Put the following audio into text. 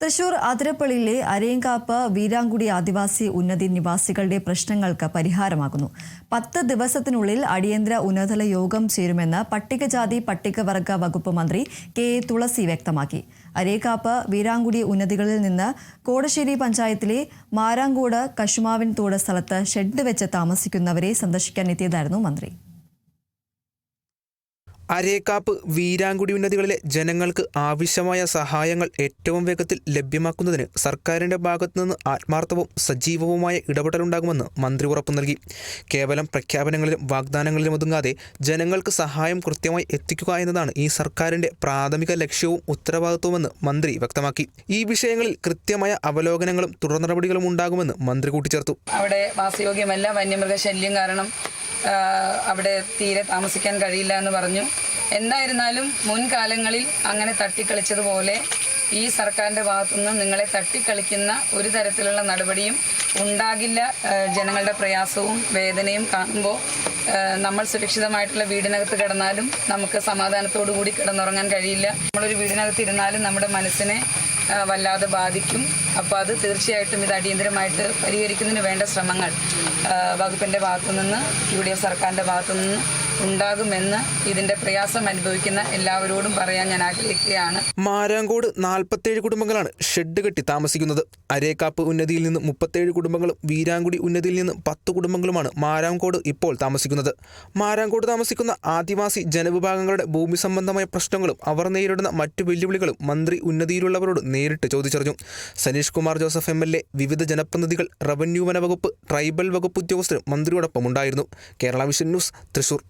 തൃശൂർ അതിരപ്പള്ളിയിലെ അരയങ്കാപ്പ് വീരാങ്കുടി ആദിവാസി ഉന്നതി നിവാസികളുടെ പ്രശ്നങ്ങൾക്ക് പരിഹാരമാകുന്നു. 10 ദിവസത്തിനുള്ളിൽ അടിയന്തര ഉന്നതതല യോഗം ചേരുമെന്ന് പട്ടികജാതി പട്ടികവർഗ വകുപ്പ് മന്ത്രി കെ തുളസി വ്യക്തമാക്കി. അരയങ്കാപ്പ് വീരാങ്കുടി ഉന്നതികളിൽ നിന്ന് കോടശ്ശേരി പഞ്ചായത്തിലെ മാരാങ്കോട് കശുമാവിൻ തോട് സ്ഥലത്ത് ഷെഡ് വെച്ച് താമസിക്കുന്നവരെ സന്ദർശിക്കാനെത്തിയതായിരുന്നു മന്ത്രി. അരയക്കാപ്പ് വീരാങ്കുടി ഉന്നതികളിലെ ജനങ്ങൾക്ക് ആവശ്യമായ സഹായങ്ങൾ ഏറ്റവും വേഗത്തിൽ ലഭ്യമാക്കുന്നതിന് സർക്കാരിൻ്റെ ഭാഗത്തുനിന്ന് ആത്മാർത്ഥവും സജീവവുമായ ഇടപെടലുണ്ടാകുമെന്ന് മന്ത്രി ഉറപ്പു നൽകി. കേവലം പ്രഖ്യാപനങ്ങളിലും വാഗ്ദാനങ്ങളിലും ഒതുങ്ങാതെ ജനങ്ങൾക്ക് സഹായം കൃത്യമായി എത്തിക്കുക എന്നതാണ് ഈ സർക്കാരിൻ്റെ പ്രാഥമിക ലക്ഷ്യവും ഉത്തരവാദിത്വമെന്ന് മന്ത്രി വ്യക്തമാക്കി. ഈ വിഷയങ്ങളിൽ കൃത്യമായ അവലോകനങ്ങളും തുടർ നടപടികളും ഉണ്ടാകുമെന്ന് മന്ത്രി കൂട്ടിച്ചേർത്തു. അവിടെ വാസയോഗ്യമല്ല, വന്യമൃഗശല്യം കാരണം അവിടെ തീരെ താമസിക്കാൻ കഴിയില്ല എന്ന് പറഞ്ഞു. എന്തായിരുന്നാലും മുൻകാലങ്ങളിൽ അങ്ങനെ തട്ടിക്കളിച്ചതുപോലെ ഈ സർക്കാരിൻ്റെ ഭാഗത്തുനിന്ന് നിങ്ങളെ തട്ടിക്കളിക്കുന്ന ഒരു തരത്തിലുള്ള നടപടിയും ഉണ്ടാകില്ല. ജനങ്ങളുടെ പ്രയാസവും വേദനയും കാണുമ്പോൾ നമ്മൾ സുരക്ഷിതമായിട്ടുള്ള വീടിനകത്ത് കിടന്നാലും നമുക്ക് സമാധാനത്തോടു കൂടി കിടന്നുറങ്ങാൻ കഴിയില്ല. നമ്മളൊരു വീടിനകത്ത് ഇരുന്നാലും നമ്മുടെ മനസ്സിനെ വല്ലാതെ ബാധിക്കും. അപ്പോൾ അത് തീർച്ചയായിട്ടും ഇത് അടിയന്തരമായിട്ട് പരിഹരിക്കുന്നതിന് വേണ്ട ശ്രമങ്ങൾ വകുപ്പിൻ്റെ ഭാഗത്തുനിന്ന് UDF സർക്കാരിൻ്റെ ഭാഗത്തുനിന്ന് ഉണ്ടാകുമെന്ന് ഇതിന്റെ പ്രയാസം അനുഭവിക്കുന്ന എല്ലാവരോടും പറയാൻ ഞാൻ ആഗ്രഹിക്കുകയാണ്. മാരാങ്കോട് 47 കുടുംബങ്ങളാണ് ഷെഡ് കെട്ടി താമസിക്കുന്നത്. അരയക്കാപ്പ് ഉന്നതിയിൽ നിന്ന് 37 കുടുംബങ്ങളും വീരാങ്കുടി ഉന്നതിയിൽ നിന്ന് 10 കുടുംബങ്ങളുമാണ് മാരാങ്കോട് ഇപ്പോൾ താമസിക്കുന്നത്. മാരാങ്കോട് താമസിക്കുന്ന ആദിവാസി ജനവിഭാഗങ്ങളുടെ ഭൂമി സംബന്ധമായ പ്രശ്നങ്ങളും അവർ നേരിടുന്ന മറ്റു വെല്ലുവിളികളും മന്ത്രി ഉന്നതിയിലുള്ളവരോട് നേരിട്ട് ചോദിച്ചറിഞ്ഞു. സനീഷ് കുമാർ ജോസഫ് MLA, വിവിധ ജനപ്രതിനിധികൾ, റവന്യൂ വന വകുപ്പ്, ട്രൈബൽ വകുപ്പ് ഉദ്യോഗസ്ഥരും മന്ത്രിയോടൊപ്പം ഉണ്ടായിരുന്നു. Kerala vision news, Thrissur.